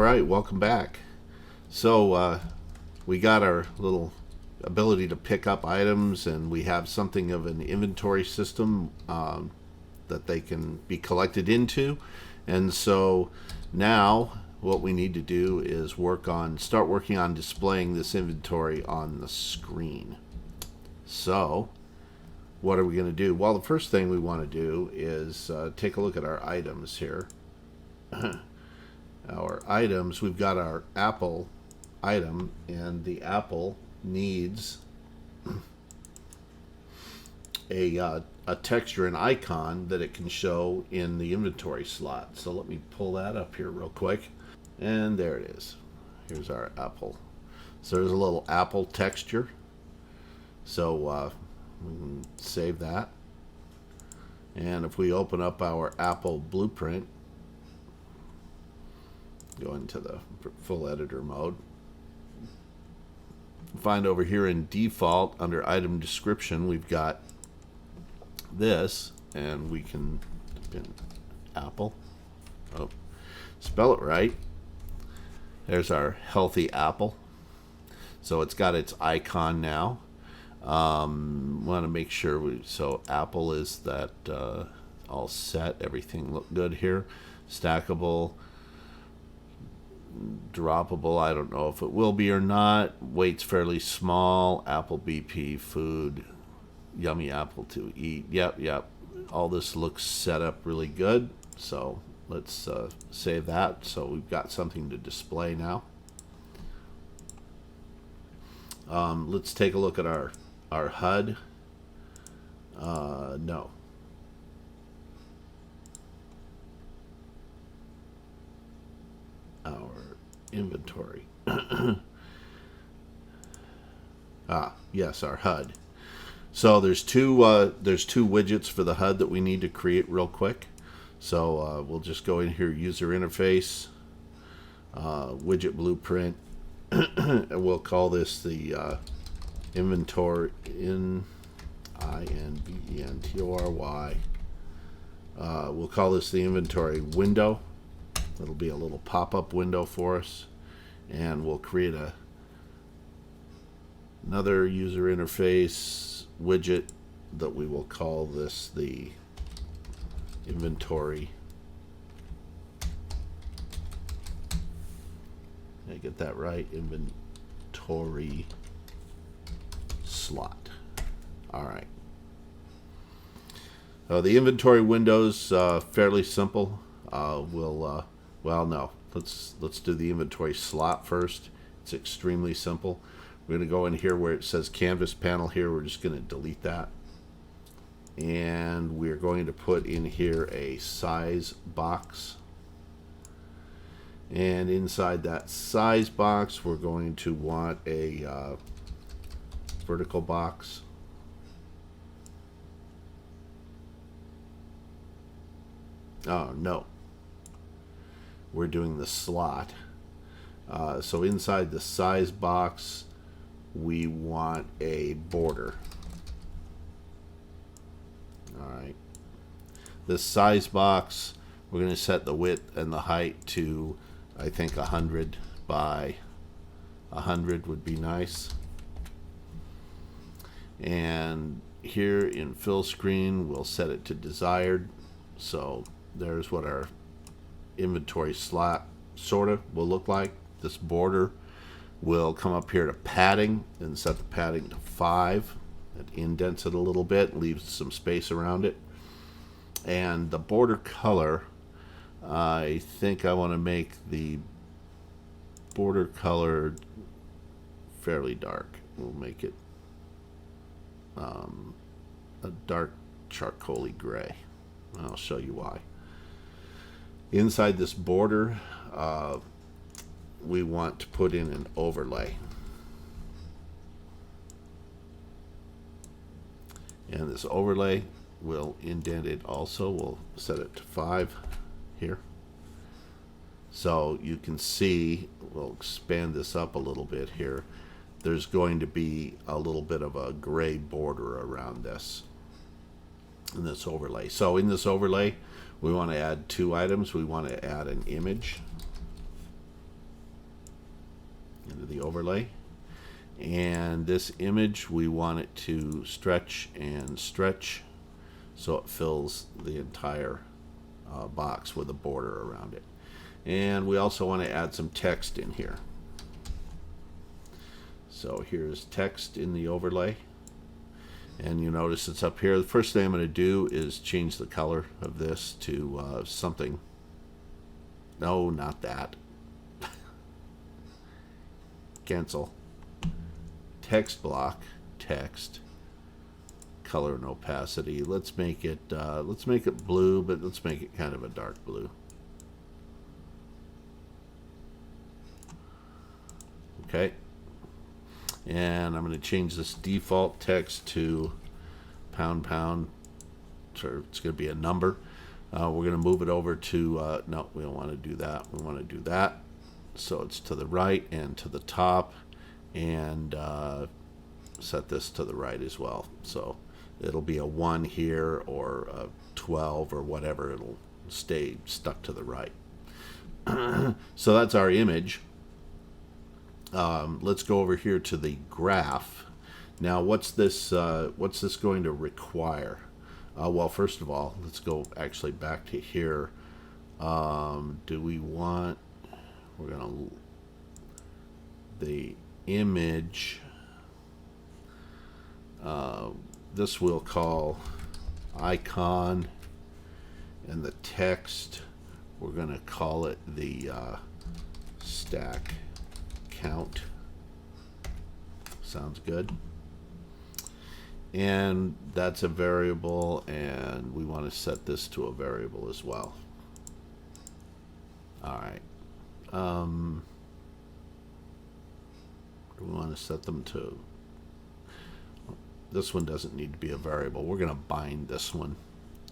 right, welcome back. So we got our little ability to pick up items, and we have something of an inventory system that they can be collected into. And so now what we need to do is start working on displaying this inventory on the screen. So what are we going to do? Well, the first thing we want to do is take a look at our items here. Our items, we've got our apple item, and the apple needs a texture, an icon that it can show in the inventory slot. So let me pull that up here real quick, and there it is. Here's our apple. So there's a little apple texture. So we can save that, and if we open up our Apple Blueprint, go into the full editor mode, find over here in default under item description we've got this, and we can apple, spell it right. There's our healthy apple. So it's got its icon now. Want to make sure so apple is that all set, everything look good here. Stackable, droppable, I don't know if it will be or not. Weight's fairly small. Apple BP food, yummy apple to eat. Yep, all this looks set up really good. So let's save that, so we've got something to display now. Let's take a look at our HUD. No. Our inventory. Yes, our HUD. So there's two widgets for the HUD that we need to create real quick. So we'll just go in here, user interface, widget blueprint, and we'll call this the inventory, inventory. We'll call this the inventory window. It'll be a little pop-up window for us, and we'll create another user interface widget that we will call this the inventory. Did I get that right? Inventory slot. All right. The inventory window's fairly simple. Well, no. Let's do the inventory slot first. It's extremely simple. We're going to go in here where it says canvas panel here. We're just going to delete that. And we're going to put in here a size box. And inside that size box, we're going to want a vertical box. Oh, no. We're doing the slot. So inside the size box, we want a border. Alright. This size box, we're going to set the width and the height to, I think, 100 by 100 would be nice. And here in fill screen, we'll set it to desired. So there's what our inventory slot sort of will look like. This border will come up here to padding and set the padding to 5. It indents it a little bit, leaves some space around it. And the border color, I think I want to make the border color fairly dark. We'll make it a dark charcoaly gray. I'll show you why. Inside this border, we want to put in an overlay. And this overlay will indent it also. We'll set it to 5 here. So you can see, we'll expand this up a little bit here. There's going to be a little bit of a gray border around this in this overlay. So in this overlay, we want to add 2 items. We want to add an image, into the overlay. And this image, we want it to stretch and stretch so it fills the entire box with a border around it. And we also want to add some text in here. So here's text in the overlay. And you notice it's up here. The first thing I'm going to do is change the color of this to something. No, not that. Cancel. Text block, text, color and opacity. Let's make it blue, but let's make it kind of a dark blue. Okay. And I'm going to change this default text to pound, so it's going to be a number. We're going to move it over to, no, we don't want to do that. We want to do that. So it's to the right and to the top, and set this to the right as well. So it'll be a 1 here or a 12 or whatever. It'll stay stuck to the right. So that's our image. Let's go over here to the graph. Now, what's this going to require? Well, first of all, let's go actually back to here. Do we want? We're gonna the image. This we'll call icon, and the text we're gonna call it the stack count. Sounds good. And that's a variable, and we want to set this to a variable as well. All right. We want to set them to, this one doesn't need to be a variable. We're going to bind this one.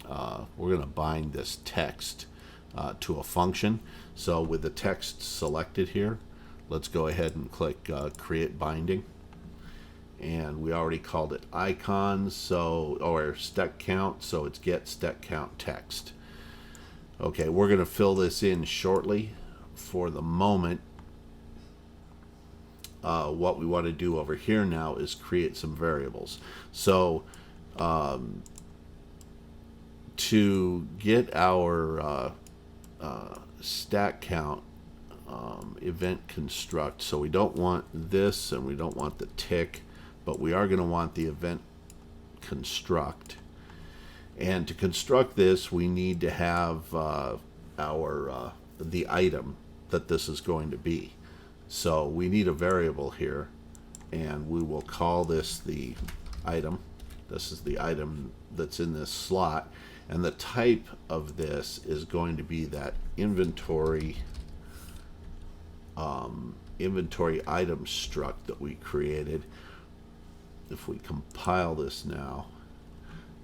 We're going to bind this text to a function. So with the text selected here, let's go ahead and click create binding. And we already called it icons, so, or stack count, so it's get stack count text. Okay, we're going to fill this in shortly. For the moment, what we want to do over here now is create some variables. So to get our stack count event construct, so we don't want this and we don't want the tick, but we are going to want the event construct. And to construct this, we need to have the item that this is going to be. So we need a variable here, and we will call this the item. This is the item that's in this slot, and the type of this is going to be that inventory item struct that we created. If we compile this now,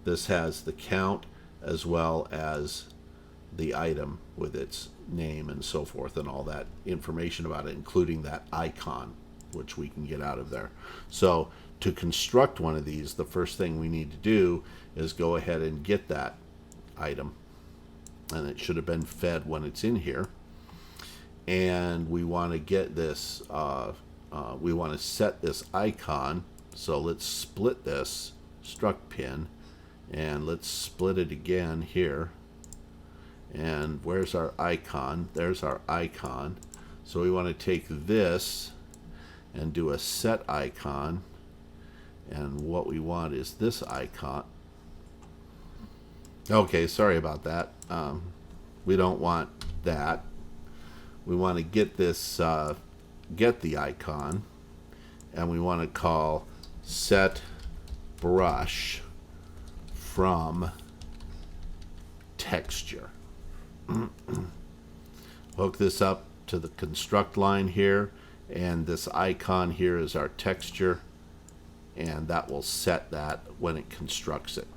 this has the count as well as the item with its name and so forth and all that information about it, including that icon, which we can get out of there. So to construct one of these, the first thing we need to do is go ahead and get that item, and it should have been fed when it's in here. And we want to get this, we want to set this icon. So let's split this struct pin, and let's split it again here. And where's our icon? There's our icon. So we want to take this and do a set icon, and what we want is this icon. Okay, sorry about that. We don't want that. We want to get this, get the icon, and we want to call set brush from texture. Hook this up to the construct line here, and this icon here is our texture, and that will set that when it constructs it.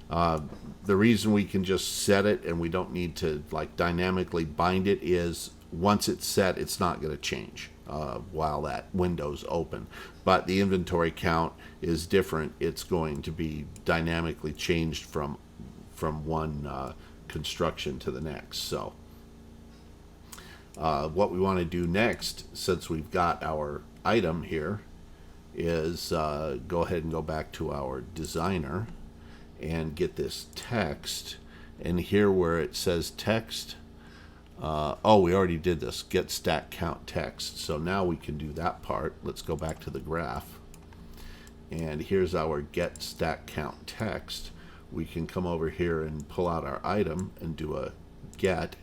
The reason we can just set it and we don't need to like dynamically bind it is once it's set, it's not going to change while that window's open. But the inventory count is different. It's going to be dynamically changed from one construction to the next. So what we want to do next, since we've got our item here is go ahead and go back to our designer and get this text. And here where it says text, oh, we already did this, get stack count text. So now we can do that part. Let's go back to the graph. And here's our get stack count text. We can come over here and pull out our item and do a get,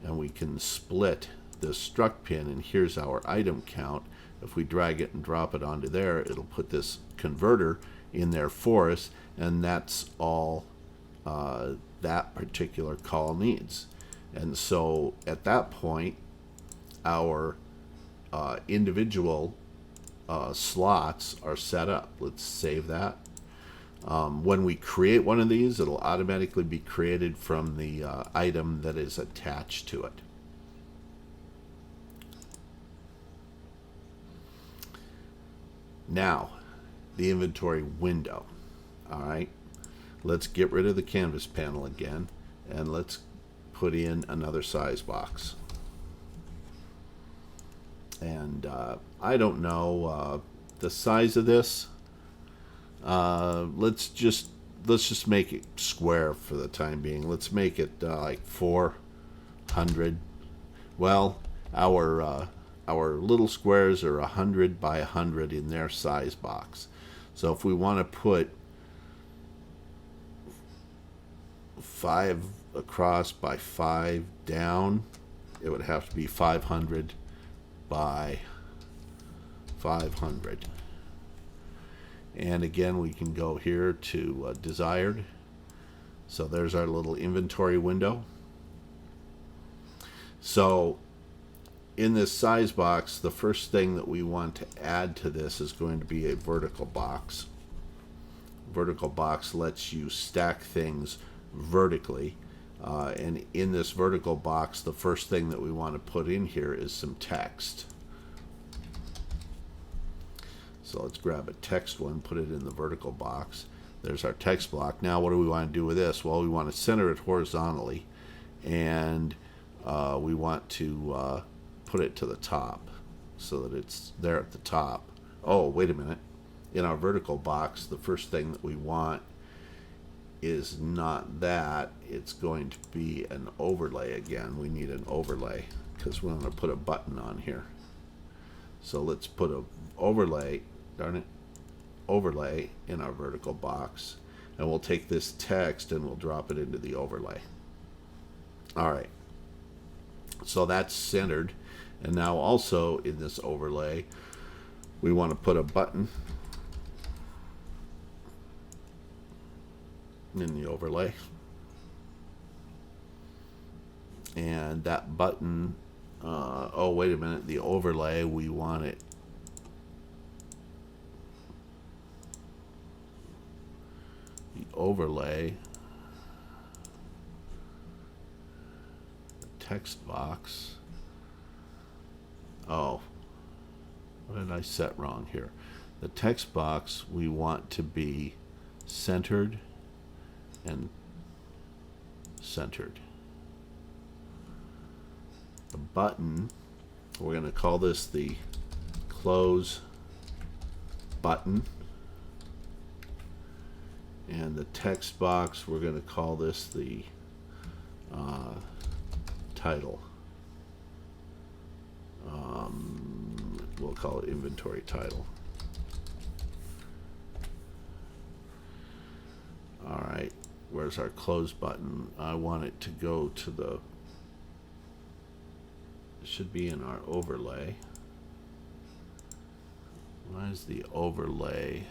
and we can split this struct pin, and here's our item count. If we drag it and drop it onto there, it'll put this converter in there for us, and that's all that particular call needs. And so at that point, our individual slots are set up. Let's save that. When we create one of these, it'll automatically be created from the item that is attached to it. Now, the inventory window. All right, let's get rid of the canvas panel again, and let's put in another size box. And I don't know the size of this. Let's just make it square for the time being. Let's make it like 400. Well, our little squares are 100 by 100 in their size box. So if we want to put 5 across by 5 down, it would have to be 500 by 500. And again, we can go here to desired. So there's our little inventory window. So in this size box, the first thing that we want to add to this is going to be a vertical box. Vertical box lets you stack things vertically. And in this vertical box, the first thing that we want to put in here is some text. So let's grab a text one, put it in the vertical box. There's our text block. Now what do we want to do with this? Well, we want to center it horizontally, and we want to put it to the top so that it's there at the top. Oh, wait a minute. In our vertical box, the first thing that we want is not that. It's going to be an overlay again. We need an overlay because we want to put a button on here. So let's put a overlay, darn it, overlay in our vertical box, and we'll take this text and we'll drop it into the overlay. All right, so that's centered. And now also in this overlay, we want to put a button in the overlay, and that button, oh wait a minute, the overlay, we want it overlay, the text box. Oh, what did I set wrong here? The text box we want to be centered and centered. The button, we're going to call this the close button. And the text box, we're going to call this the title. We'll call it inventory title. All right, where's our close button? I want it to go to the, it should be in our overlay. Why is the overlay?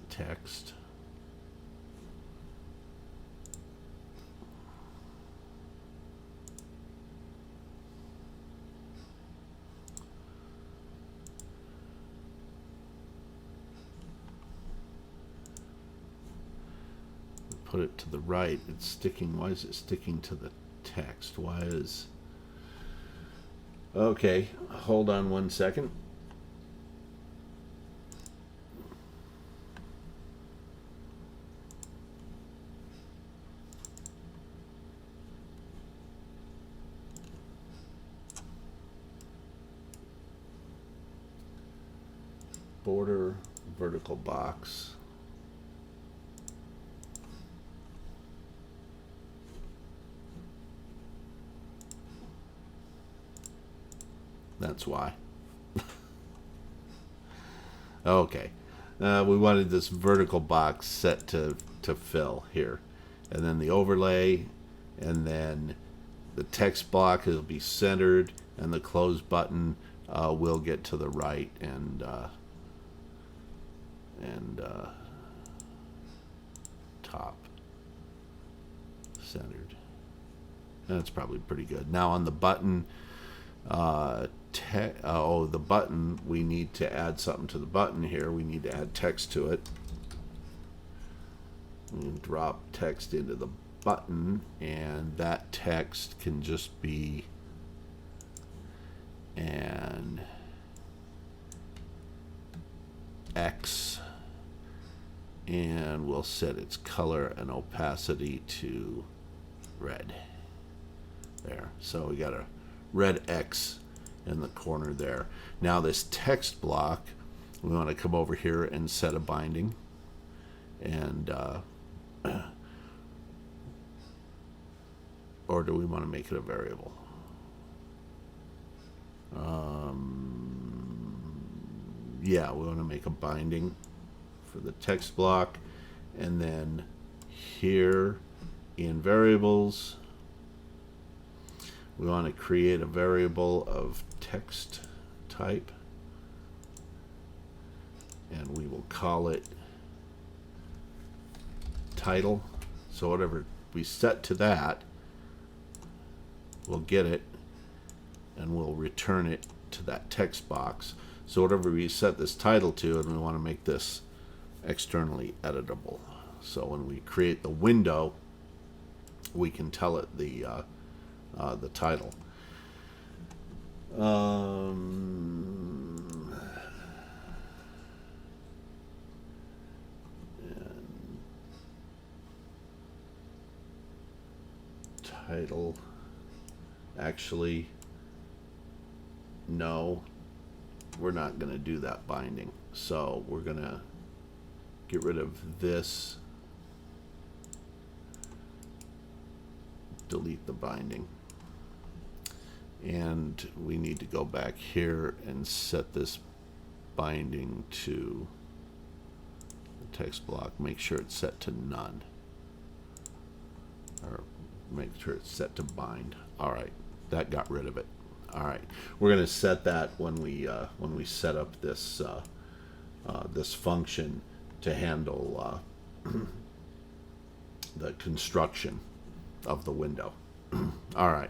Text. Put it to the right. It's sticking. Why is it sticking to the text? Why is... Okay, hold on 1 second. border vertical box. That's why. Okay. We wanted this vertical box set to fill here. And then the overlay, and then the text block will be centered, and the close button will get to the right and top centered. That's probably pretty good. Now on the button, the button, we need to add something to the button here. We need to add text to it. We can drop text into the button, and that text can just be an X, and we'll set its color and opacity to red. There. So we got a red X in the corner there. Now this text block, we want to come over here and set a binding, and or do we want to make it a variable? Yeah, we want to make a binding for the text block, and then here in variables, we want to create a variable of text type, and we will call it title. So whatever we set to that, we'll get it, and we'll return it to that text box. So whatever we set this title to, and we want to make this externally editable. So when we create the window, we can tell it the title. And title. Actually, no, we're not going to do that binding. So we're going to get rid of this, delete the binding, and we need to go back here and set this binding to the text block. Make sure it's set to none, or make sure it's set to bind. All right, that got rid of it. All right, we're going to set that when we set up this this function to handle the construction of the window. All right.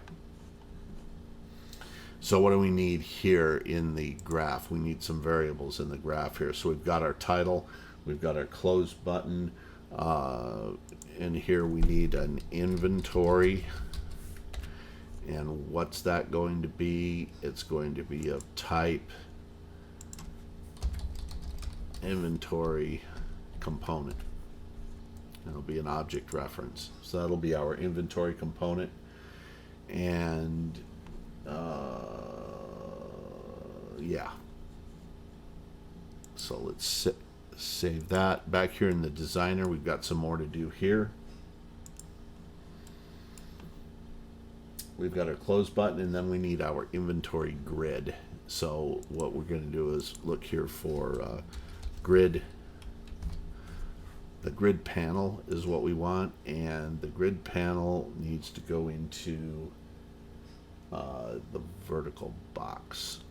So what do we need here in the graph? We need some variables in the graph here. So we've got our title, we've got our close button, and here we need an inventory. And what's that going to be? It's going to be of type inventory component. It'll be an object reference. So that'll be our inventory component. And yeah. So let's save that. Back here in the designer, we've got some more to do here. We've got our close button, and then we need our inventory grid. So what we're going to do is look here for grid. The grid panel is what we want, and the grid panel needs to go into the vertical box.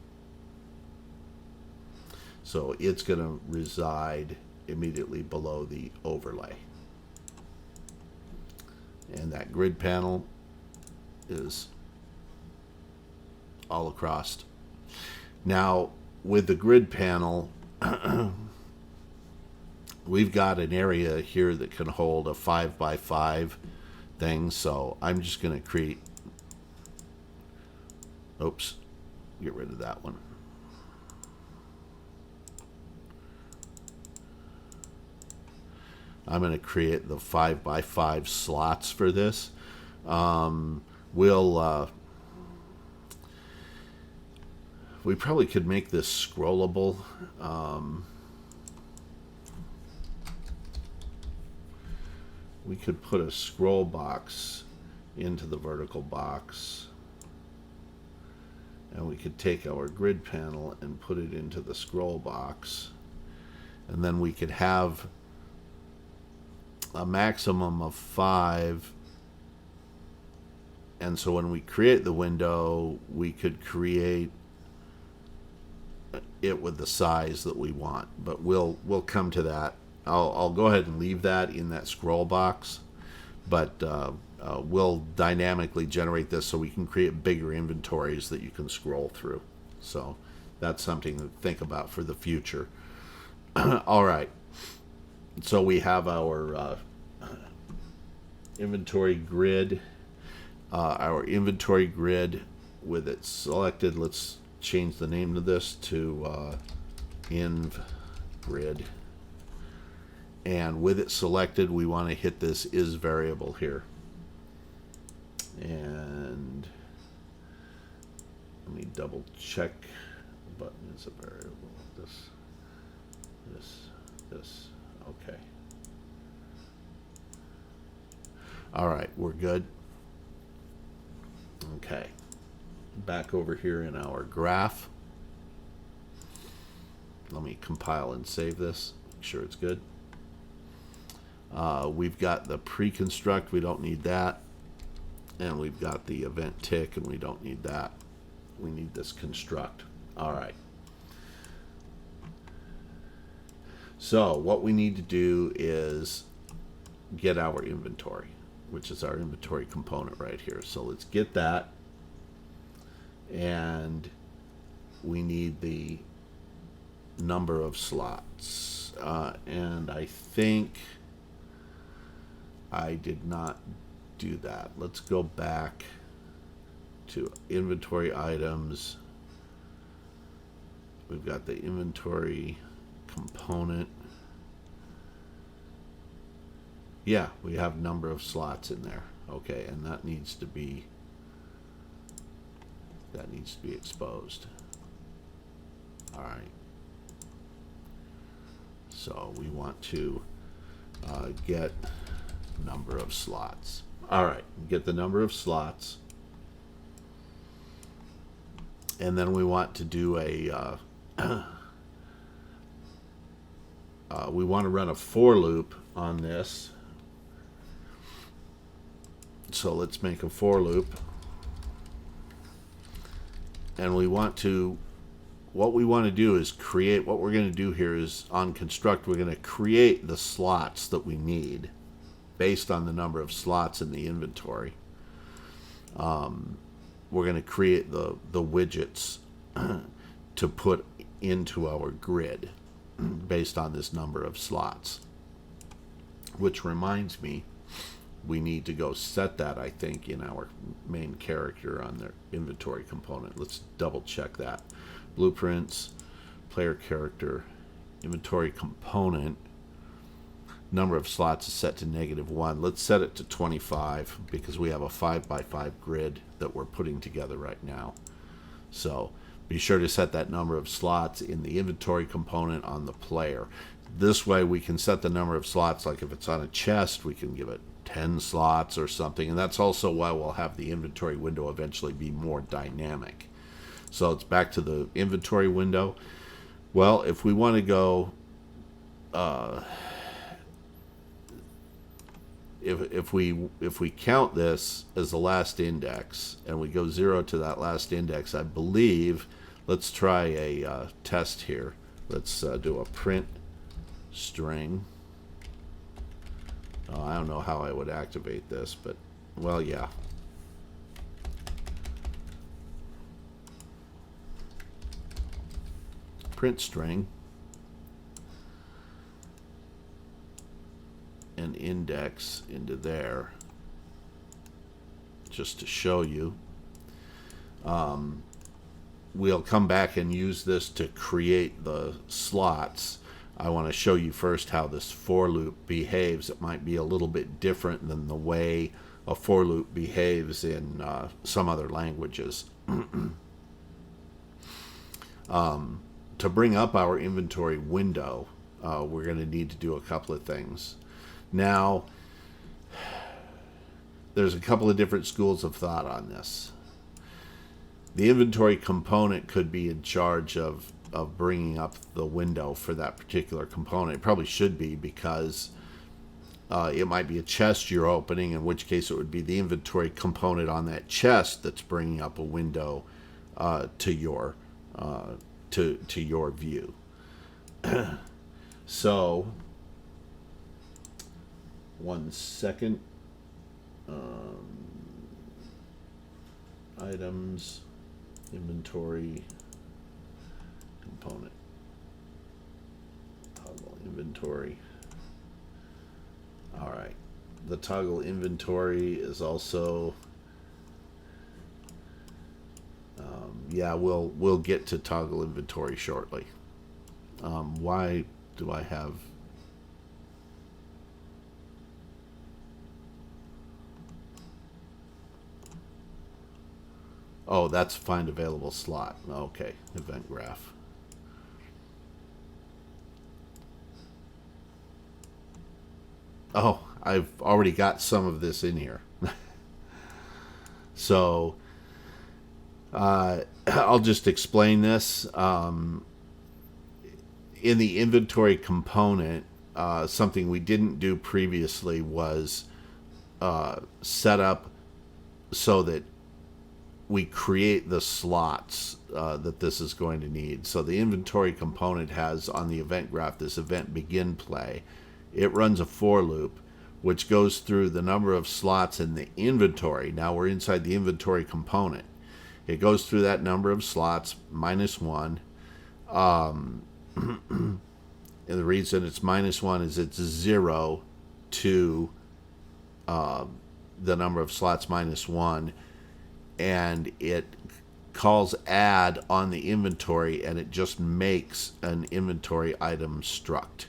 So it's going to reside immediately below the overlay. And that grid panel is all across. Now, with the grid panel, we've got an area here that can hold a 5x5 thing, so I'm just going to create, oops, get rid of that one. I'm going to create the 5x5 slots for this. We probably could make this scrollable. we could put a scroll box into the vertical box, and we could take our grid panel and put it into the scroll box, and then we could have a maximum of 5. And so when we create the window, we could create it with the size that we want. But we'll come to that. I'll go ahead and leave that in that scroll box, but we'll dynamically generate this so we can create bigger inventories that you can scroll through. So that's something to think about for the future. All right. So we have our inventory grid. Our inventory grid with it selected. Let's change the name of this to inv grid. And with it selected, we want to hit this is variable here. And let me double check. The button is a variable. This. Okay. All right, we're good. Okay. Back over here in our graph. Let me compile and save this. Make sure it's good. We've got the pre-construct, we don't need that. And we've got the event tick, and we don't need that. We need this construct. All right. So what we need to do is get our inventory, which is our inventory component right here. So let's get that. And we need the number of slots. And I think I did not do that. Let's go back to inventory items. We've got the inventory component. Yeah, we have number of slots in there. Okay, and that needs to be exposed. All right. So we want to get number of slots. All right, get the number of slots. And then we want to do a we want to run a for loop on this. So let's make a for loop. And we want to, what we want to do is create, what we're going to do here is on construct, we're going to create the slots that we need based on the number of slots in the inventory. We're going to create the widgets to put into our grid based on this number of slots. Which reminds me, we need to go set that, I think, in our main character on the inventory component. Let's double check that. Blueprints, player character, inventory component, number of slots is set to -1. Let's set it to 25 because we have a 5x5 grid that we're putting together right now. So be sure to set that number of slots in the inventory component on the player. This way we can set the number of slots, like if it's on a chest, we can give it 10 slots or something. And that's also why we'll have the inventory window eventually be more dynamic. So it's back to the inventory window. Well, if we want to go, if we count this as the last index and we go 0 to that last index, I believe, let's try a test here. Let's do a print string. I don't know how I would activate this, but, well, yeah. Print string and index into there just to show you. We'll come back and use this to create the slots. I want to show you first how this for loop behaves. It might be a little bit different than the way a for loop behaves in some other languages. To bring up our inventory window, we're going to need to do a couple of things. Now, there's a couple of different schools of thought on this. The inventory component could be in charge of bringing up the window for that particular component. It probably should be, because it might be a chest you're opening, in which case it would be the inventory component on that chest that's bringing up a window to your view. So, one second. Items, inventory, component, toggle inventory. All right, the toggle inventory is also, yeah, we'll get to toggle inventory shortly. Why do I have? Oh, that's find available slot. Okay, event graph. Oh, I've already got some of this in here. So I'll just explain this. In the inventory component, something we didn't do previously was set up so that we create the slots that this is going to need. So the inventory component has on the event graph this event begin play. It runs a for loop, which goes through the number of slots in the inventory. Now we're inside the inventory component. It goes through that number of slots, -1. And the reason it's -1 is it's 0 to the number of slots -1. And it calls add on the inventory, and it just makes an inventory item struct.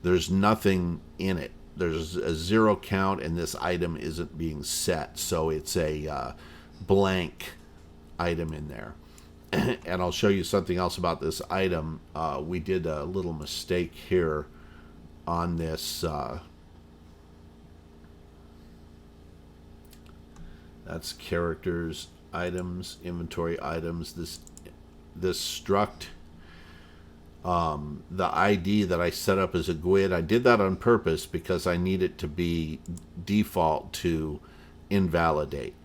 There's nothing in it. There's a 0 count, and this item isn't being set, so it's a blank item in there. And I'll show you something else about this item. We did a little mistake here on this. That's characters, items, inventory items. This struct, the ID that I set up as a GUID, I did that on purpose because I need it to be default to invalidate.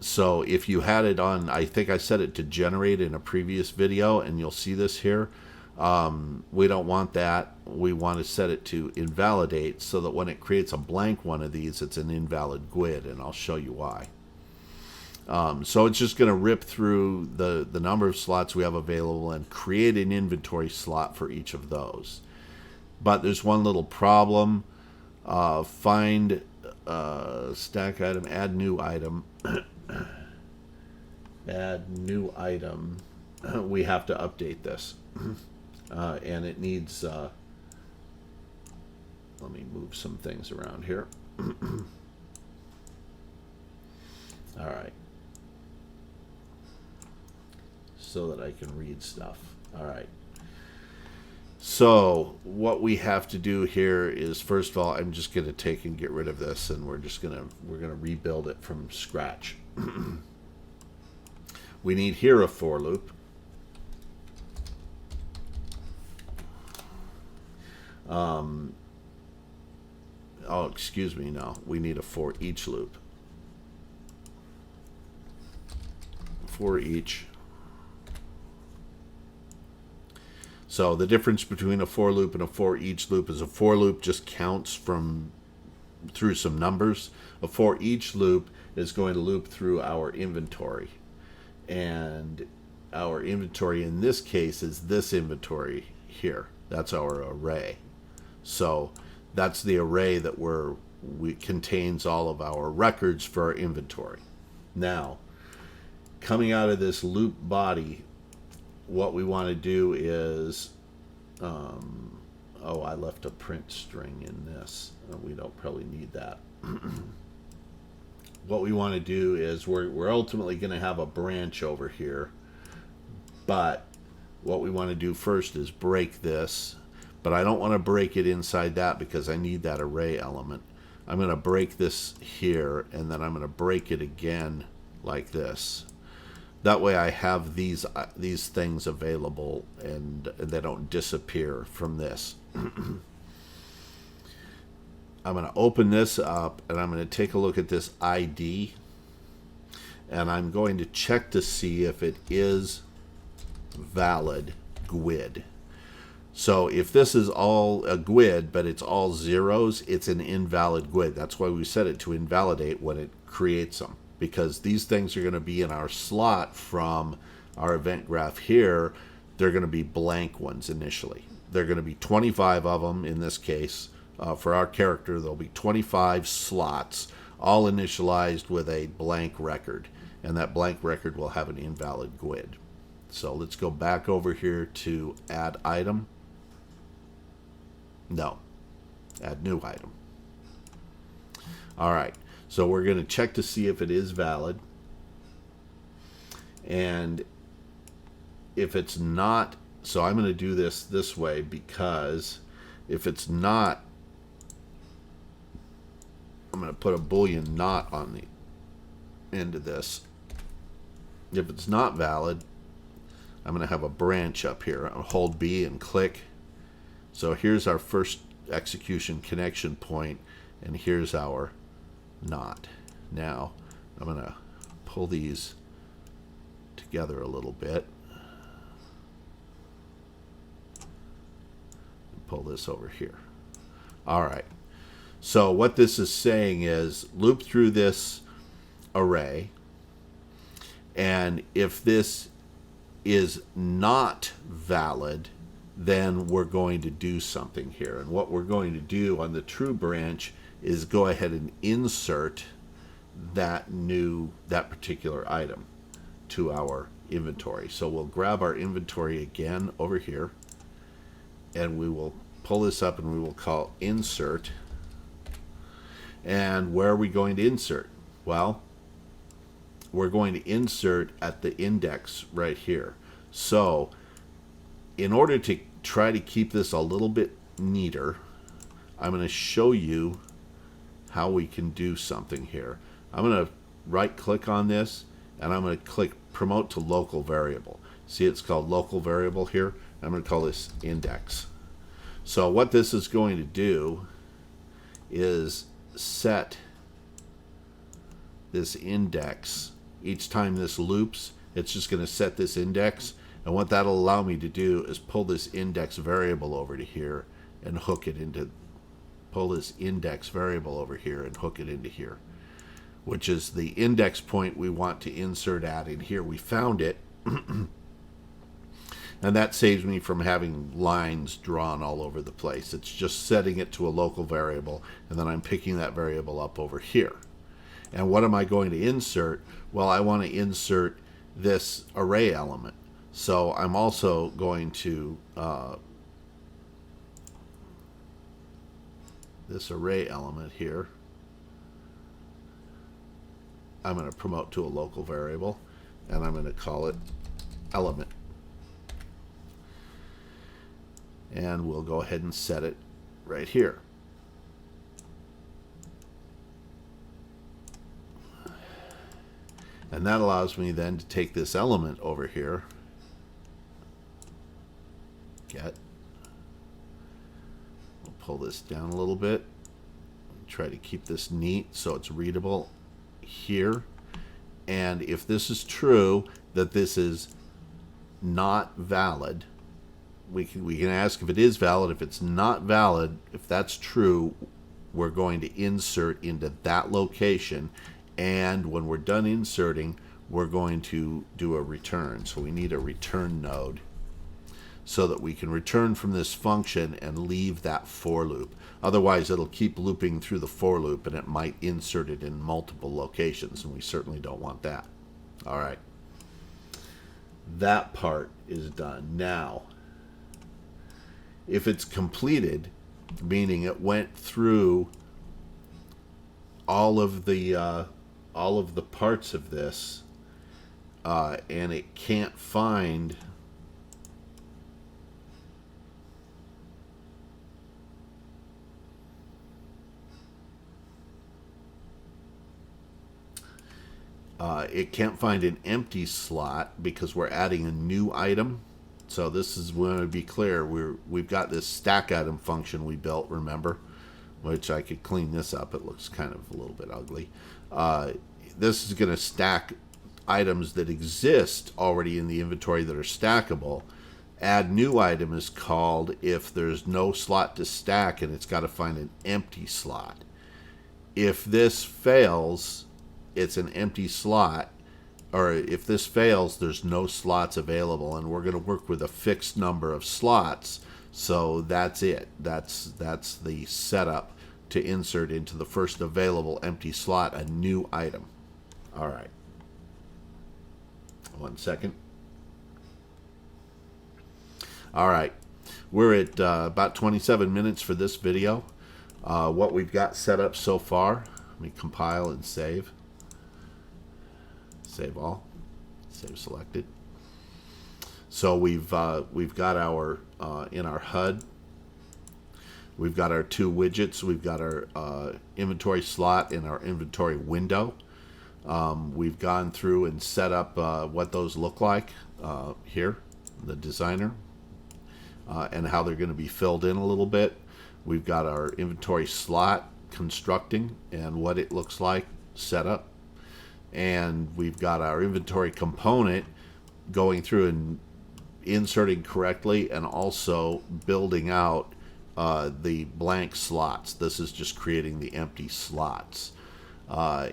So if you had it on, I think I set it to generate in a previous video, and you'll see this here. We don't want that. We want to set it to invalidate so that when it creates a blank one of these, it's an invalid GUID, and I'll show you why. So it's just going to rip through the number of slots we have available and create an inventory slot for each of those. But there's one little problem. Find stack item, add new item. Add new item. We have to update this. And it needs, let me move some things around here. All right. So that I can read stuff. All right. So what we have to do here is, first of all, I'm just going to take and get rid of this, and we're going to rebuild it from scratch. We need here a for loop. Oh, excuse me, no. We need a for each loop. For each. So the difference between a for loop and a for each loop is a for loop just counts through some numbers. A for each loop is going to loop through our inventory. And our inventory in this case is this inventory here. That's our array. So that's the array that contains all of our records for our inventory. Now, coming out of this loop body, what we want to do is, oh, I left a print string in this. We don't probably need that. What we want to do is we're ultimately going to have a branch over here, but what we want to do first is break this, but I don't want to break it inside that because I need that array element. I'm going to break this here, and then I'm going to break it again like this. That way I have these things available, and they don't disappear from this. I'm going to open this up, and I'm going to take a look at this ID, and I'm going to check to see if it is valid GUID. So if this is all a GUID, but it's all zeros, it's an invalid GUID. That's why we set it to invalidate when it creates them, because these things are going to be in our slot from our event graph here. They're going to be blank ones initially. They're going to be 25 of them in this case. For our character, there'll be 25 slots, all initialized with a blank record, and that blank record will have an invalid GUID. So let's go back over here to add item. No, add new item. All right, so we're going to check to see if it is valid. And if it's not, so I'm going to do this way, because if it's not, I'm going to put a Boolean not on the end of this. If it's not valid, I'm going to have a branch up here. I'll hold B and click. So here's our first execution connection point, and here's our not. Now I'm going to pull these together a little bit. Pull this over here. All right. So what this is saying is loop through this array, and if this is not valid, then we're going to do something here. And what we're going to do on the true branch is go ahead and insert that particular item to our inventory. So we'll grab our inventory again over here, and we will pull this up, and we will call insert. And where are we going to insert? Well, we're going to insert at the index right here. So in order to try to keep this a little bit neater, I'm going to show you how we can do something here. I'm going to right click on this, and I'm going to click promote to local variable. See, it's called local variable here. I'm going to call this index. So what this is going to do is set this index. Each time this loops, it's just going to set this index. And what that'll allow me to do is pull this index variable over to here and hook it into, pull this index variable over here and hook it into here, which is the index point we want to insert at in here. We found it. And that saves me from having lines drawn all over the place. It's just setting it to a local variable, and then I'm picking that variable up over here. And what am I going to insert? Well, I want to insert this array element. So I'm also going to, this array element here, I'm going to promote to a local variable, and I'm going to call it element. And we'll go ahead and set it right here. And that allows me then to take this element over here, we'll pull this down a little bit, try to keep this neat so it's readable here. And if this is true, that this is not valid, we can ask if it is valid. If it's not valid, if that's true, we're going to insert into that location, and when we're done inserting, we're going to do a return. So we need a return node so that we can return from this function and leave that for loop. Otherwise, it'll keep looping through the for loop, and it might insert it in multiple locations, and we certainly don't want that. All right. That part is done. Now, if it's completed, meaning it went through all of the parts of this, and it can't find It can't find an empty slot because we're adding a new item. So this is, we want to be clear, we've got this stack item function we built, remember, which I could clean this up. It looks kind of a little bit ugly. This is going to stack items that exist already in the inventory that are stackable. Add new item is called if there's no slot to stack and it's got to find an empty slot. If this fails, it's an empty slot, or if this fails, there's no slots available, and we're going to work with a fixed number of slots. So that's it. That's the setup to insert into the first available empty slot a new item. All right. 1 second. All right. We're at about 27 minutes for this video. What we've got set up so far, let me compile and save. Save all. Save selected. So we've got our in our HUD. We've got our 2 widgets. We've got our inventory slot and our inventory window. We've gone through and set up what those look like here, the designer, and how they're going to be filled in a little bit. We've got our inventory slot constructing and what it looks like set up. And we've got our inventory component going through and inserting correctly and also building out the blank slots. This is just creating the empty slots.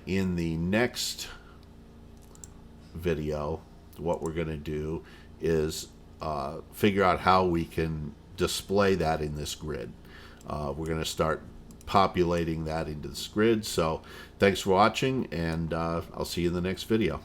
In the next video, what we're going to do is figure out how we can display that in this grid. We're going to start populating that into this grid. So thanks for watching, and I'll see you in the next video.